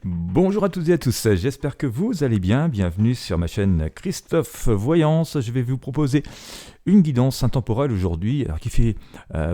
Bonjour à toutes et à tous, j'espère que vous allez bien. Bienvenue sur ma chaîne Christophe Voyance. Je vais vous proposer une guidance intemporelle aujourd'hui, alors qui fait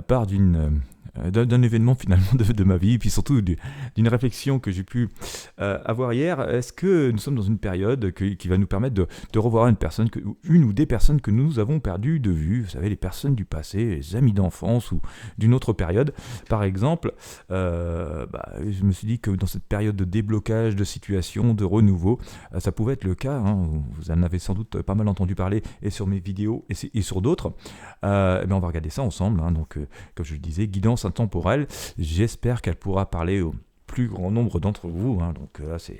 part d'un événement finalement de ma vie, puis surtout d'une réflexion que j'ai pu avoir hier. Est-ce que nous sommes dans une période qui va nous permettre de revoir une ou des personnes que nous avons perdues de vue? Vous savez, les personnes du passé, les amis d'enfance ou d'une autre période. Par exemple, je me suis dit que dans cette période de déblocage, de situation, de renouveau, ça pouvait être le cas. Hein. Vous en avez sans doute pas mal entendu parler et sur mes vidéos et sur d'autres. On va regarder ça ensemble. Hein. Donc, comme je le disais, guidance intemporelle. J'espère qu'elle pourra parler au plus grand nombre d'entre vous. Hein. Donc là, ce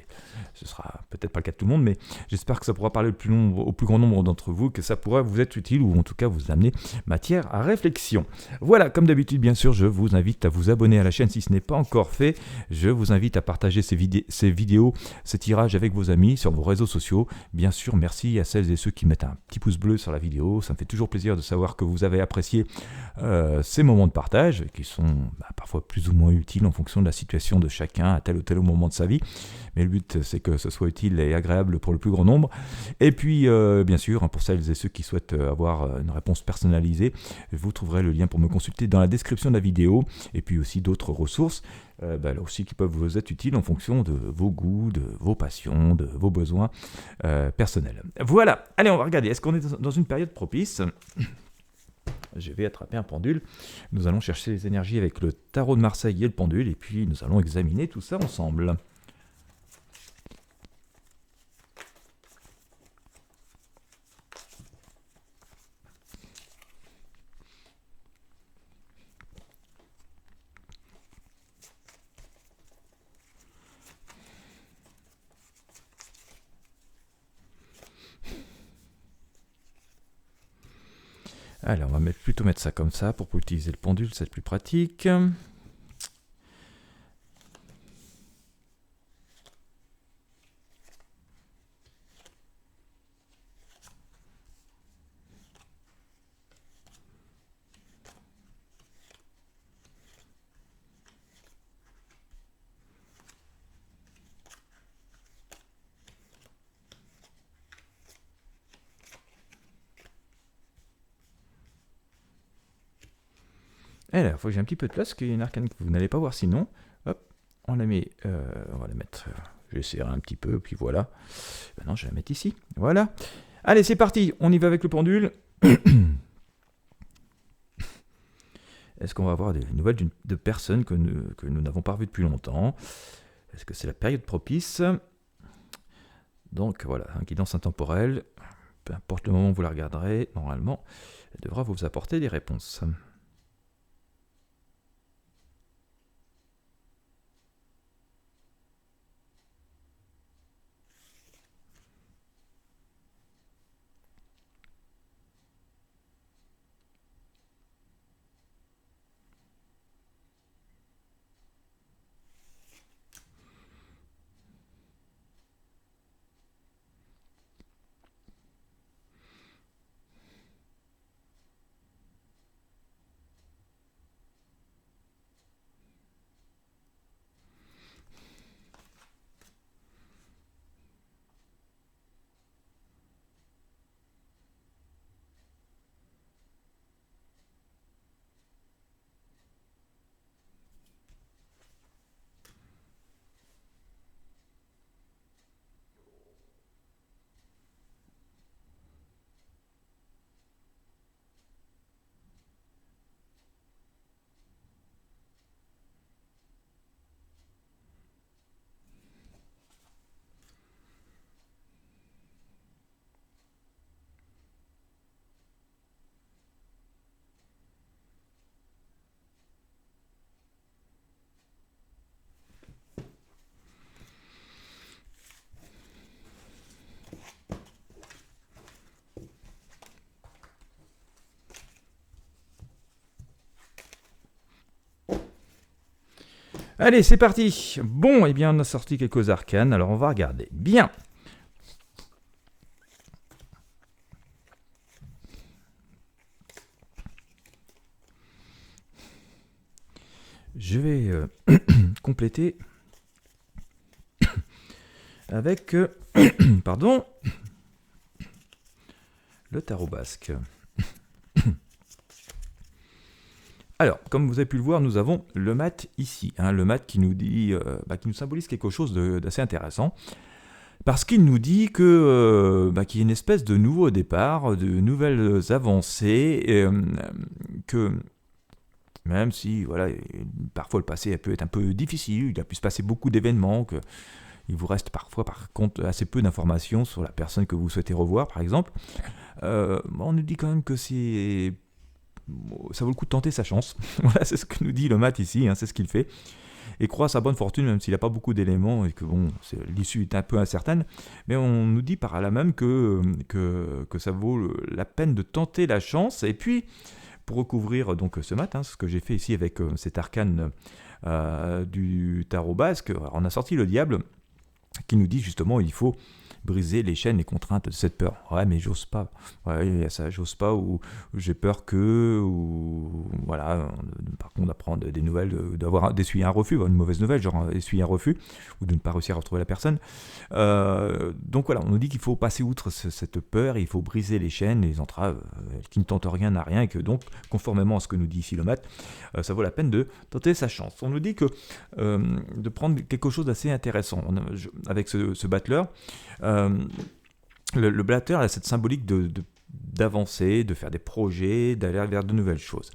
sera peut-être pas le cas de tout le monde, mais j'espère que ça pourra parler au plus grand nombre d'entre vous, que ça pourra vous être utile ou en tout cas vous amener matière à réflexion. Voilà, comme d'habitude, bien sûr, je vous invite à vous abonner à la chaîne si ce n'est pas encore fait. Je vous invite à partager ces vidéos, ces tirages avec vos amis sur vos réseaux sociaux. Bien sûr, merci à celles et ceux qui mettent un petit pouce bleu sur la vidéo. Ça me fait toujours plaisir de savoir que vous avez apprécié ces moments de partage qui sont parfois plus ou moins utiles en fonction de la situation de chacun à tel ou tel moment de sa vie. Mais le but, c'est que ce soit utile et agréable pour le plus grand nombre. Et puis, bien sûr, pour celles et ceux qui souhaitent avoir une réponse personnalisée, vous trouverez le lien pour me consulter dans la description de la vidéo. Et puis aussi d'autres ressources, là aussi qui peuvent vous être utiles en fonction de vos goûts, de vos passions, de vos besoins personnels. Voilà, allez, on va regarder. Est-ce qu'on est dans une période propice ? Je vais attraper un pendule. Nous allons chercher les énergies avec le tarot de Marseille et le pendule, et puis nous allons examiner tout ça ensemble. Alors, on va plutôt mettre ça comme ça pour utiliser le pendule, c'est plus pratique. Alors, il faut que j'ai un petit peu de place, parce qu'il y a une arcane que vous n'allez pas voir sinon. Hop, on la met, on va la mettre, je vais serrer un petit peu, puis voilà. Maintenant, je vais la mettre ici, voilà. Allez, c'est parti, on y va avec le pendule. Est-ce qu'on va avoir des nouvelles de personnes que nous n'avons pas revues depuis longtemps? Est-ce que c'est la période propice? Donc voilà, une guidance intemporelle. Peu importe le moment où vous la regarderez, normalement, elle devra vous apporter des réponses. Allez, c'est parti. Bon, eh bien, on a sorti quelques arcanes, alors on va regarder. Bien. Je vais compléter avec pardon, le tarot basque. Alors, comme vous avez pu le voir, nous avons le mat ici, le mat qui nous dit, qui nous symbolise quelque chose d'assez intéressant, parce qu'il nous dit que qu'il y a une espèce de nouveau départ, de nouvelles avancées, que même si, voilà, parfois le passé peut être un peu difficile, il a pu se passer beaucoup d'événements, qu'il vous reste parfois par contre assez peu d'informations sur la personne que vous souhaitez revoir, par exemple, on nous dit quand même que ça vaut le coup de tenter sa chance. Voilà, c'est ce que nous dit le mat ici, c'est ce qu'il fait. Et croit à sa bonne fortune, même s'il n'a pas beaucoup d'éléments et que l'issue est un peu incertaine. Mais on nous dit par là même que ça vaut la peine de tenter la chance. Et puis, pour recouvrir donc ce mat, ce que j'ai fait ici avec cet arcane du tarot basque, on a sorti le diable qui nous dit justement il faut briser les chaînes, les contraintes de cette peur. Ouais, mais j'ose pas. Ouais, il y a ça, j'ose pas, ou j'ai peur ou voilà, par contre d'apprendre des nouvelles, d'essuyer un refus, une mauvaise nouvelle, genre essuyer un refus, ou de ne pas réussir à retrouver la personne. Donc voilà, on nous dit qu'il faut passer outre cette peur, il faut briser les chaînes, les entraves, qui ne tentent rien n'a rien, et que donc, conformément à ce que nous dit ici le mat, ça vaut la peine de tenter sa chance. On nous dit que de prendre quelque chose d'assez intéressant avec ce battleur. Le battleur a cette symbolique d'avancer, de faire des projets, d'aller vers de nouvelles choses.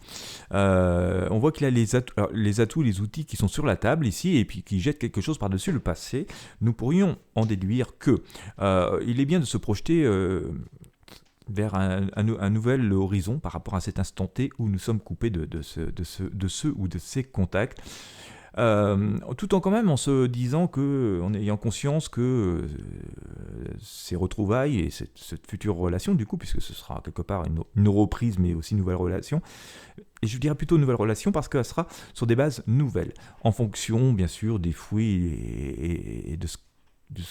On voit qu'il a les atouts, les outils qui sont sur la table ici, et puis qui jettent quelque chose par-dessus le passé. Nous pourrions en déduire que il est bien de se projeter vers un nouvel horizon par rapport à cet instant T où nous sommes coupés de ceux ou de ces contacts. Tout en quand même en se disant en ayant conscience que ces retrouvailles et cette future relation du coup, puisque ce sera quelque part une reprise mais aussi une nouvelle relation, et je dirais plutôt une nouvelle relation parce qu'elle sera sur des bases nouvelles, en fonction bien sûr des fruits et de ce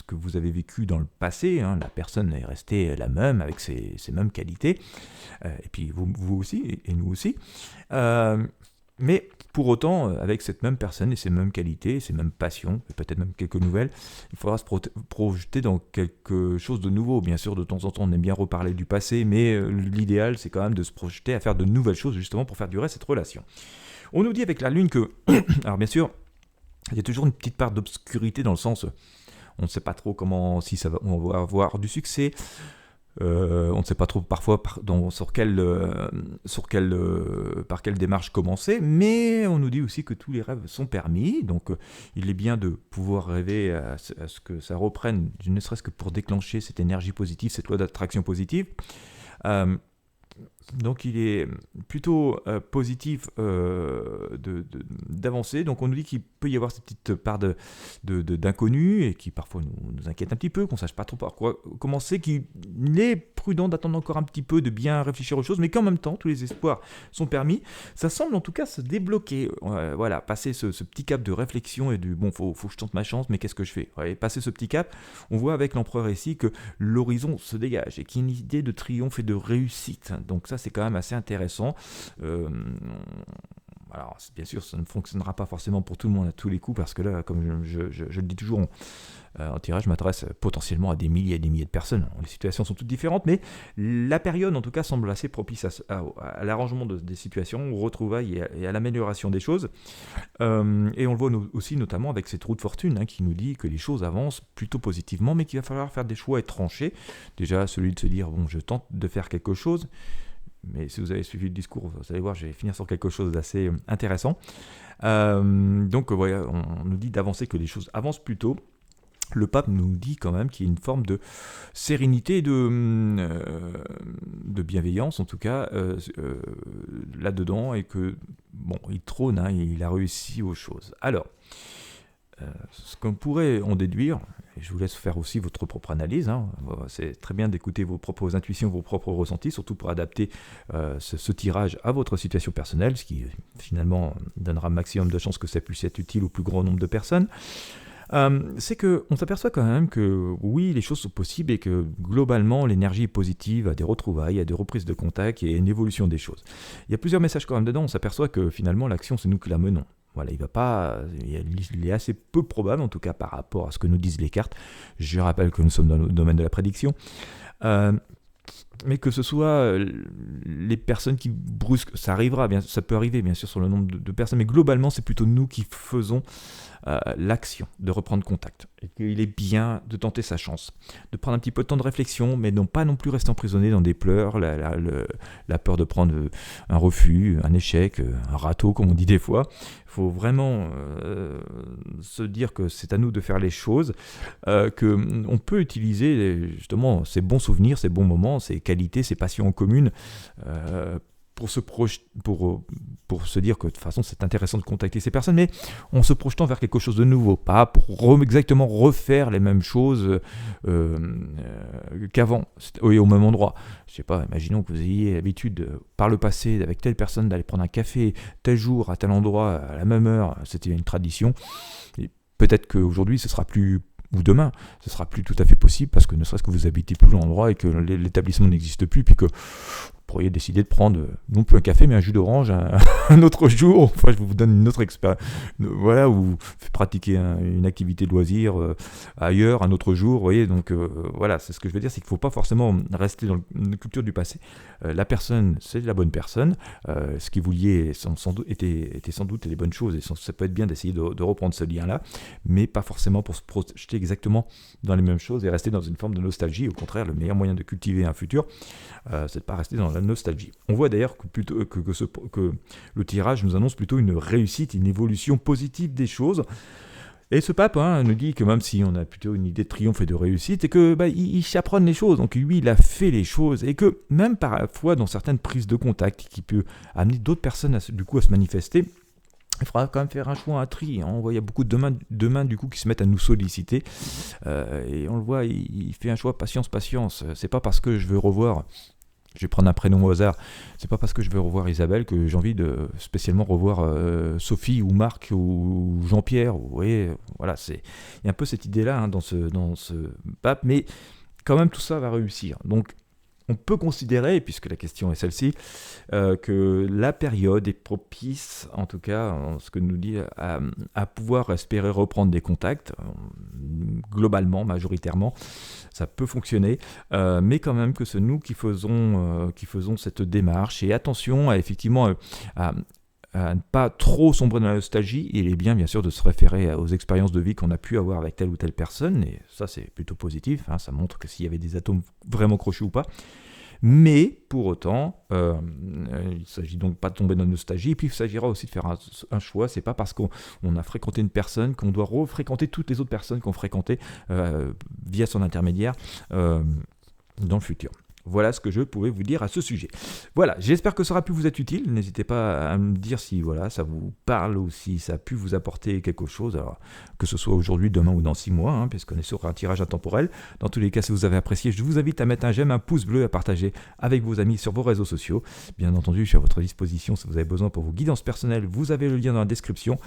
que vous avez vécu dans le passé. La personne est restée la même avec ses mêmes qualités, et puis vous aussi et nous aussi, mais pour autant, avec cette même personne et ces mêmes qualités, ces mêmes passions, et peut-être même quelques nouvelles, il faudra se projeter dans quelque chose de nouveau. Bien sûr, de temps en temps, on aime bien reparler du passé, mais l'idéal, c'est quand même de se projeter à faire de nouvelles choses, justement, pour faire durer cette relation. On nous dit avec la Lune que... Alors bien sûr, il y a toujours une petite part d'obscurité dans le sens... On ne sait pas trop on va avoir du succès. On ne sait pas trop parfois par quelle démarche commencer, mais on nous dit aussi que tous les rêves sont permis, donc il est bien de pouvoir rêver à ce que ça reprenne, ne serait-ce que pour déclencher cette énergie positive, cette loi d'attraction positive. Donc il est plutôt positif d'avancer. Donc on nous dit qu'il peut y avoir cette petite part d'inconnu et qui parfois nous inquiète un petit peu, qu'on ne sache pas trop par quoi commencer, qu'il est prudent d'attendre encore un petit peu, de bien réfléchir aux choses, mais qu'en même temps tous les espoirs sont permis. Ça semble en tout cas se débloquer, voilà, passer ce petit cap de réflexion et du bon, faut que je tente ma chance, mais qu'est-ce que je fais, ouais, passer ce petit cap, on voit avec l'empereur ici que l'horizon se dégage et qu'il y a une idée de triomphe et de réussite. Donc ça c'est quand même assez intéressant. Alors bien sûr ça ne fonctionnera pas forcément pour tout le monde à tous les coups, parce que là, comme je le dis toujours, en tirage, je m'adresse potentiellement à des milliers et des milliers de personnes. Les situations sont toutes différentes, mais la période en tout cas semble assez propice à l'arrangement des situations, aux retrouvailles et à l'amélioration des choses. Et on le voit aussi notamment avec cette roue de fortune, qui nous dit que les choses avancent plutôt positivement, mais qu'il va falloir faire des choix et trancher. Déjà celui de se dire, bon, je tente de faire quelque chose, mais si vous avez suivi le discours, vous allez voir, je vais finir sur quelque chose d'assez intéressant. Donc voilà, on nous dit d'avancer, que les choses avancent plutôt. Le pape nous dit quand même qu'il y a une forme de sérénité, de bienveillance en tout cas là-dedans, et que bon, il trône, il a réussi aux choses. Alors, ce qu'on pourrait en déduire, et je vous laisse faire aussi votre propre analyse, c'est très bien d'écouter vos propres intuitions, vos propres ressentis, surtout pour adapter ce tirage à votre situation personnelle, ce qui finalement donnera un maximum de chances que ça puisse être utile au plus grand nombre de personnes. C'est qu'on s'aperçoit quand même que oui, les choses sont possibles et que globalement l'énergie est positive, à des retrouvailles, à des reprises de contact et à une évolution des choses. Il y a plusieurs messages quand même dedans, on s'aperçoit que finalement l'action c'est nous qui la menons. Voilà, il est assez peu probable, en tout cas par rapport à ce que nous disent les cartes. Je rappelle que nous sommes dans le domaine de la prédiction. Mais que ce soit les personnes qui brusquent, ça arrivera, ça peut arriver bien sûr sur le nombre de personnes, mais globalement c'est plutôt nous qui faisons l'action de reprendre contact. Et qu'il est bien de tenter sa chance, de prendre un petit peu de temps de réflexion, mais non pas non plus rester emprisonné dans des pleurs, la peur de prendre un refus, un échec, un râteau comme on dit des fois. Il faut vraiment se dire que c'est à nous de faire les choses, qu'on peut utiliser justement ces bons souvenirs, ces bons moments, ces qualités, ces passions en commun pour se dire que de toute façon c'est intéressant de contacter ces personnes, mais en se projetant vers quelque chose de nouveau, pas pour exactement refaire les mêmes choses qu'avant, et au même endroit. Je sais pas, imaginons que vous ayez l'habitude par le passé avec telle personne d'aller prendre un café tel jour à tel endroit à la même heure, c'était une tradition, et peut-être qu'aujourd'hui ce sera plus, ou demain, ce sera plus tout à fait possible parce que ne serait-ce que vous habitez plus l'endroit et que l'établissement n'existe plus, puis que vous pourriez décider de prendre non plus un café mais un jus d'orange un autre jour. Enfin, je vous donne une autre expérience, voilà, ou vous pratiquer une activité de loisir ailleurs un autre jour, vous voyez. Donc voilà, c'est ce que je veux dire, c'est qu'il ne faut pas forcément rester dans une culture du passé. La personne, c'est la bonne personne, ce qui vous liait était sans doute les bonnes choses, et ça peut être bien d'essayer de reprendre ce lien-là, mais pas forcément pour se projeter exactement dans les mêmes choses et rester dans une forme de nostalgie. Au contraire, le meilleur moyen de cultiver un futur, c'est de ne pas rester dans la nostalgie. On voit d'ailleurs que le tirage nous annonce plutôt une réussite, une évolution positive des choses. Et ce pape nous dit que même si on a plutôt une idée de triomphe et de réussite, et que il chaperonne les choses, donc lui il a fait les choses, et que même parfois dans certaines prises de contact qui peut amener d'autres personnes à se manifester, il faudra quand même faire un choix, un tri. On voit, il y a beaucoup de mains du coup qui se mettent à nous solliciter. Et on le voit, il fait un choix patience. C'est pas parce que je veux revoir, je vais prendre un prénom au hasard, c'est pas parce que je veux revoir Isabelle que j'ai envie de spécialement revoir Sophie ou Marc ou Jean-Pierre. Vous voyez, voilà, il y a un peu cette idée-là dans ce pape, mais quand même tout ça va réussir. Donc on peut considérer, puisque la question est celle-ci, que la période est propice, en tout cas, ce que nous dit, à pouvoir espérer reprendre des contacts, globalement, majoritairement, ça peut fonctionner, mais quand même que c'est nous qui faisons cette démarche, et attention à ne pas trop sombrer dans la nostalgie. Il est bien sûr de se référer aux expériences de vie qu'on a pu avoir avec telle ou telle personne, et ça c'est plutôt positif, ça montre que s'il y avait des atomes vraiment crochus ou pas. Mais pour autant, il ne s'agit donc pas de tomber dans la nostalgie, et puis il s'agira aussi de faire un choix. C'est pas parce qu'on a fréquenté une personne qu'on doit refréquenter toutes les autres personnes qu'on fréquentait via son intermédiaire dans le futur. Voilà ce que je pouvais vous dire à ce sujet. Voilà, j'espère que ça aura pu vous être utile. N'hésitez pas à me dire si ça vous parle ou si ça a pu vous apporter quelque chose, alors, que ce soit aujourd'hui, demain ou dans 6 mois, puisqu'on est sur un tirage intemporel. Dans tous les cas, si vous avez apprécié, je vous invite à mettre un j'aime, un pouce bleu, à partager avec vos amis sur vos réseaux sociaux. Bien entendu, je suis à votre disposition si vous avez besoin pour vos guidances personnelles. Vous avez le lien dans la description.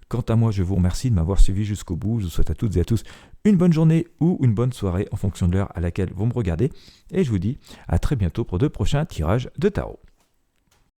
Quant à moi, je vous remercie de m'avoir suivi jusqu'au bout. Je vous souhaite à toutes et à tous une bonne journée ou une bonne soirée en fonction de l'heure à laquelle vous me regardez. Et je vous dis à très bientôt pour de prochains tirages de tarot.